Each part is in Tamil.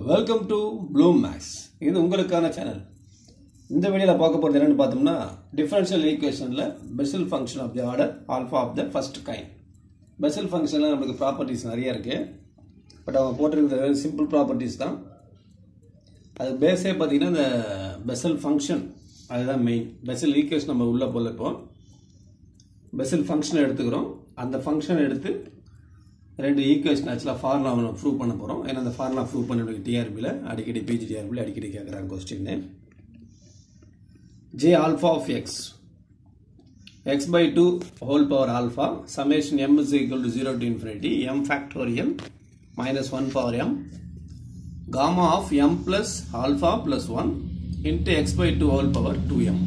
Welcome to Bloom maths. இது உங்களுக்கான சேனல். இந்த வீடியோவில் பார்க்க போகிறது என்னென்னு பார்த்தோம்னா, டிஃபரன்ஷியல் ஈக்குவேஷனில் Bessel function of the order alpha of the first kind. Bessel ஃபங்க்ஷனில் நம்மளுக்கு ப்ராப்பர்ட்டிஸ் நிறைய இருக்குது. பட் அவங்க போட்டிருக்கிறது சிம்பிள் ப்ராப்பர்ட்டிஸ் தான். அது பேஸே பார்த்தீங்கன்னா இந்த பெசல் ஃபங்க்ஷன் அதுதான் மெயின். பெசல் ஈக்குவேஷன் நம்ம உள்ளே போல இப்போ பெசல் ஃபங்க்ஷனை எடுத்துக்கிறோம். அந்த ஃபங்க்ஷனை எடுத்து ரெண்டு ஈக்குவேஷன் ஆக்சுவலாக ஃபார்முலா ப்ரூவ் பண்ண போகிறோம். ஏன்னா அந்த ஃபார்முலா ப்ரூவ் பண்ண டிஆர்பியில் அடிக்கடி பிஜிடிஆர்பியில் அடிக்கடி கேட்குறாங்க கொஸ்டின்னு. J alpha of x by 2 whole power alpha summation m is equal to 0 to infinity m factorial minus 1 power m gamma of m plus alpha plus 1 into x by 2 whole power 2m.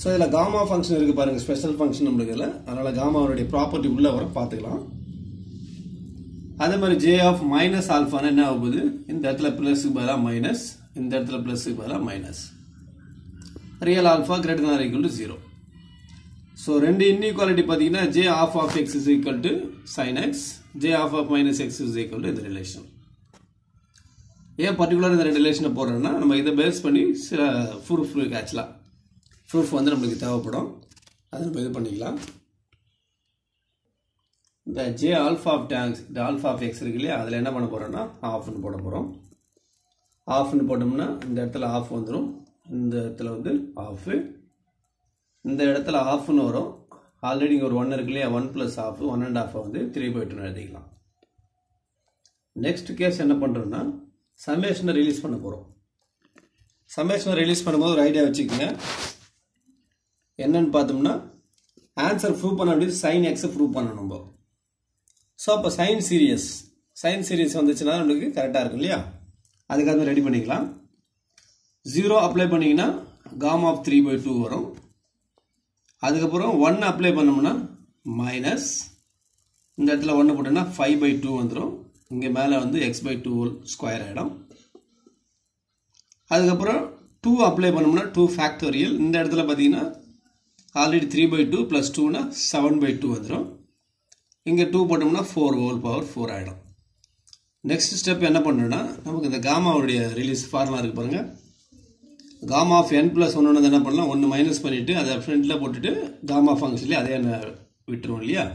So இதில் காமா ஃபங்க்ஷன் இருக்குது பாருங்கள், ஸ்பெஷல் ஃபங்க்ஷன் நம்மளுக்கு இல்லை. அதனால் காமாவுடைய ப்ராப்பர்ட்டி உள்ளே வர பார்த்துக்கலாம். அதே மாதிரி ஜே ஆஃப் மைனஸ் ஆல்ஃபான்னு என்ன ஆகுது, இந்த இடத்துல ப்ளஸுக்கு பதிலாக மைனஸ், இந்த இடத்துல ப்ளஸுக்கு பதிலாக minus. Real alpha greater than or equal to 0. So ரெண்டு இன்இக்வாலிட்டி பார்த்தீங்கன்னா J of half x is equal to sine x, J of half minus x is equal to இந்த ரிலேஷன். ஏன் பர்டிகுலர் இந்த ரெண்டு ரிலேஷனை போடுறோன்னா, நம்ம இதை பேஸ் பண்ணி சில ப்ரூஃப் இருக்குது. ஆக்சுவலாக ப்ரூஃப் வந்து நம்மளுக்கு தேவைப்படும். அதை நம்ம இது பண்ணிக்கலாம். இந்த ஜே ஆல்ஃபா ஆஃப் டேங்க்ஸ் இந்த ஆல்ஃபா ஆஃப் எக்ஸ் இருக்கு இல்லையா, அதில் என்ன பண்ண போகிறோன்னா ஆஃப்னு போட போகிறோம். ஆஃப்னு போட்டோம்னா இந்த இடத்துல ஆஃப் வந்துடும், இந்த இடத்துல வந்து ஆஃபு, இந்த இடத்துல ஆஃப்னு வரும். ஆல்ரெடி இங்கே ஒரு 1 இருக்கு இல்லையா, 1 + ஆஃப் 1.5 வந்து 3/2 எழுதிக்கலாம். நெக்ஸ்ட் கேஸ் என்ன பண்ணுறோன்னா, சம்மேஷனை ரிலீஸ் பண்ண போகிறோம். சம்மேஷனை ரிலீஸ் பண்ணும்போது ஒரு ஐடியா வச்சுக்கோங்க. என்னன்னு பார்த்தோம்னா, ஆன்சர் ப்ரூவ் பண்ண வேண்டியது சைன் எக்ஸை ப்ரூவ் பண்ணணும் நம்ம. ஸோ அப்போ சைன் சீரியஸ் வந்துச்சுன்னா நம்மளுக்கு கரெக்டாக இருக்கும் இல்லையா, அதுக்காக ரெடி பண்ணிக்கலாம். 0 அப்ளை பண்ணிங்கன்னா காமா ஆஃப் 3/2 வரும். அதுக்கப்புறம் 1 அப்ளை பண்ணோம்னா மைனஸ், இந்த இடத்துல 1 போட்டோம்னா 5/2 வந்துடும். இங்கே மேலே வந்து x/2 ஆகிடும். அதுக்கப்புறம் 2 அப்ளை பண்ணோம்னா 2 ஃபேக்டோரியல். இந்த இடத்துல பார்த்தீங்கன்னா ஆல்ரெடி 3/2 + 2னா 7/2 வந்துடும். இங்கே 2 போட்டோம்னா 4 whole power 4 ஆகிடும். நெக்ஸ்ட் ஸ்டெப் என்ன பண்ணுறோன்னா, நமக்கு இந்த காமாவுடைய ரிலீஸ் ஃபார்முலா இருக்குது பாருங்கள். காமா ஆஃப் n + 1 வந்து என்ன பண்ணலாம், 1 மைனஸ் பண்ணிவிட்டு அதை ஃப்ரண்ட்டில் போட்டுட்டு காமா ஃபங்க்ஷன்லேயே அதே என்ன விட்டுருவோம் இல்லையா,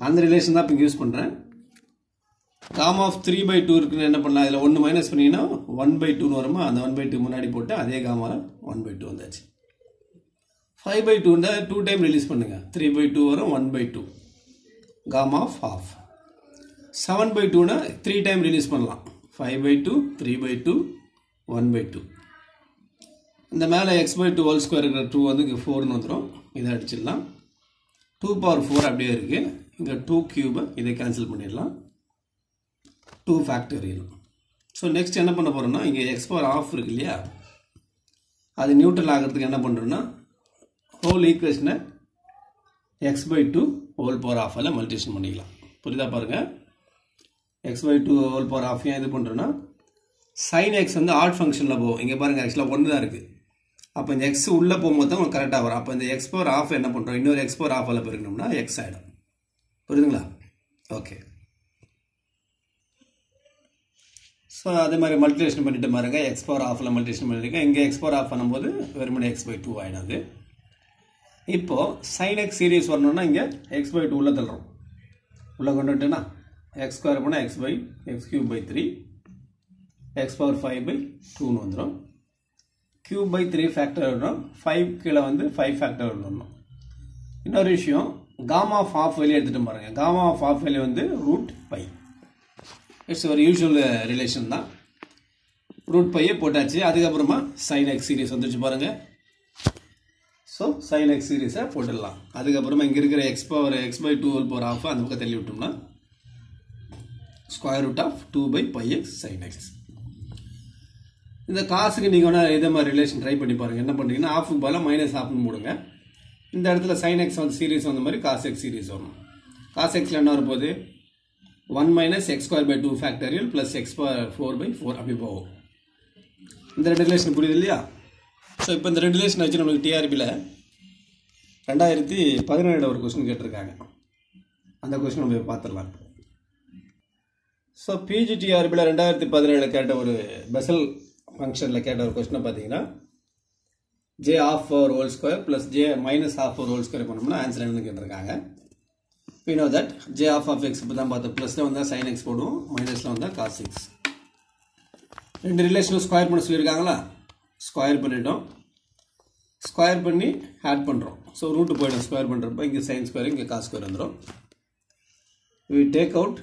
அந்த ரிலேஷன் தான் இப்போ இங்கே யூஸ் பண்ணுறேன். காமா ஆஃப் 3/2 இருக்குன்னு என்ன பண்ணலாம், இதில் 1 மைனஸ் பண்ணிங்கன்னா 1/2 வருமா, அந்த 1/2 முன்னாடி போட்டு அதே காமாவில் 1/2 வந்தாச்சு. 5/2 2 டைம் ரிலீஸ் பண்ணுங்கள், 3/2 வரும், 1/2 காமா ஆஃப் ஹாஃப். 7/2னா 3 டைம் ரிலீஸ் பண்ணலாம், 5/2 3/2 1/2. இந்த மேலே x/2 whole square இருக்கிற 2 வந்து இங்கே 4ன்னு வந்துடும். இதை அடிச்சிடலாம். 2/4 அப்படியே இருக்குது. இங்கே 2³ இதை கேன்சல் பண்ணிடலாம். 2 ஃபேக்டோரியல். ஸோ நெக்ஸ்ட் என்ன பண்ண போகிறோம்னா, இங்கே x⁻² இருக்கு இல்லையா, அது நியூட்ரல் ஆகிறதுக்கு என்ன பண்ணுறோன்னா, ஹோல் ஈக்குவேஷனை x/2 whole power மல்டிப்ளிகேஷன் பண்ணிக்கலாம். புரியுதா பாருங்கள், x/2 whole power ஏன் இது பண்ணுறோன்னா, சைன் எக்ஸ் வந்து ஆட் ஃபங்க்ஷனில் போகும். இங்கே பாருங்கள், ஆக்சுவலாக 1 தான் இருக்குது. அப்போ இந்த எக்ஸ் உள்ளே போகும்போது தான் உங்களுக்கு கரெக்டாக வரும். அப்போ இந்த x⁻² என்ன பண்ணுறோம், இன்னொரு x⁻² பெருக்கணும்னா எக்ஸ் ஆகிடும். புரியுதுங்களா? ஓகே. ஸோ அதே மாதிரி மல்டிப்ளிகேஷன் பண்ணிட்டு பாருங்க, x⁻² மல்டிப்ளிகேஷன் பண்ணியிருக்கேன். இங்கே x⁻² பண்ணும்போது வெறுமனே x/2 ஆகிடாது. இப்போது சைன் எக்ஸ் சீரியஸ் வரணும்னா இங்கே x/2 உள்ளே தள்ளுறோம். உள்ளே கொண்டு வந்துட்டேன்னா x² போனால் x/3 x⁻5/2 வந்துடும். 3/3 ஃபேக்டர் வரணும். 5 கீழே வந்து 5 ஃபேக்டர் வரணும். இன்னொரு விஷயம், காமா ஆஃப் ஹாஃப் வெளியே எடுத்துகிட்டு பாருங்கள். காமா ஆஃப் ஹாஃப் வெளியே வந்து √π. இட்ஸ் ஒரு யூஸ்வல் ரிலேஷன் தான். √π போட்டாச்சு. அதுக்கப்புறமா சைன் எக்ஸ் சீரியஸ் வந்துச்சு பாருங்கள். ஸோ சைன் எக்ஸ் சீரியஸை போட்டுடலாம். அதுக்கப்புறமா இங்கே இருக்கிற x/2 whole power half அந்த பக்கம் தள்ளி விட்டோம்னா √2/πx sin x. இந்த காசுக்கு நீங்கள் வேணால் இதே மாதிரி ரிலேஷன் ட்ரை பண்ணி பாருங்கள். என்ன பண்ணுறீங்கன்னா, ஆஃபுக்கு பதிலாக -1/2 மூடுங்க. இந்த இடத்துல சைன் எக்ஸ் வந்து சீரியஸ் வந்த மாதிரி காஸ் எக்ஸ் சீரியஸ் வரணும். காஸ் எக்ஸில் என்ன வரப்போகுது, 1 - x²/2 ஃபேக்டரியல் + x⁴/4 அப்படி போகும். இந்த ரெண்டு ரிலேஷன் புரியுது இல்லையா? ஸோ இப்போ இந்த ரெண்டு ரிலேஷன் வச்சு நம்மளுக்கு டிஆர்பியில் 2017 ஒரு கொஸ்டின் கேட்டிருக்காங்க. அந்த கொஸ்டின் நம்ம பார்த்துடலாம். ஸோ பிஜிடிஆர்பியில் 2017 கேட்ட ஒரு பெசல் ஃபங்க்ஷனில் கேட்ட ஒரு கொஸ்டினை பார்த்தீங்கன்னா j half power whole square plus j minus half power whole square பண்ணோம்னா ஆன்சர் என்னன்னு கேட்டிருக்காங்க. we know that j half of x இப்போ தான் பார்த்தோம். ப்ளஸில் வந்தால் sin x போடுவோம், மைனஸில் வந்தால் cos x. ரெண்டு ரிலேஷனும் ஸ்கொயர் பண்ண சொல்லியிருக்காங்களா, ஸ்கொயர் பண்ணிட்டோம். ஸ்கொயர் பண்ணி ஆட் பண்ணுறோம். ஸோ ரூட்டு போய்டும் ஸ்கொயர் பண்ணுறப்ப இங்கே sin ஸ்கொயர் இங்கே cos ஸ்கொயர் வந்துடும். we take out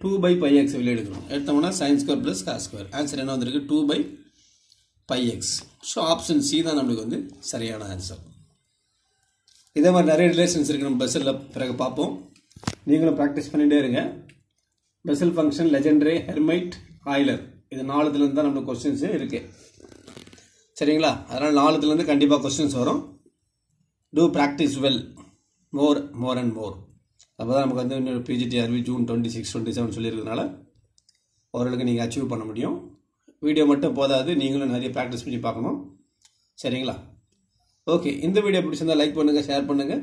2/πx வெளியே எடுக்கணும். எடுத்தோம்னா sin square plus cos square. Answer என்ன வந்திருக்கு 2/πx. ஸோ ஆப்ஷன் சி தான் நம்மளுக்கு வந்து சரியான ஆன்சர். இதே மாதிரி நிறைய ரிலேஷன்ஸ் இருக்குது நம்ம பெசலில், பிறகு பார்ப்போம். நீங்களும் ப்ராக்டிஸ் பண்ணிகிட்டே இருங்க. Bessel function, legendary, Hermite, Euler, இது 4துலேருந்து தான் நம்மளுக்கு கொஸ்டின்ஸு இருக்குது. சரிங்களா? அதனால் 4துலேருந்து கண்டிப்பாக கொஸ்டின்ஸ் வரும். Do practice well, more and more. அப்போ தான் நமக்கு வந்து இன்னொரு பிஜிடிஆர்பி June 26, 27 சொல்லியிருக்கிறதுனால ஓரளவுக்கு நீங்கள் அச்சீவ் பண்ண முடியும். வீடியோ மட்டும் போதாது, நீங்களும் நிறைய ப்ராக்டிஸ் பண்ணி பார்க்கணும். சரிங்களா? ஓகே, இந்த வீடியோ பிடிச்சிருந்தால் லைக் பண்ணுங்கள், ஷேர் பண்ணுங்கள்,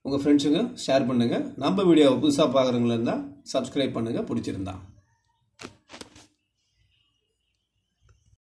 உங்கள் ஃப்ரெண்ட்ஸுங்க ஷேர் பண்ணுங்கள். நம்ம வீடியோவை புதுசாக பார்க்குறவங்களா இருந்தால் சப்ஸ்கிரைப் பண்ணுங்கள் பிடிச்சிருந்தா.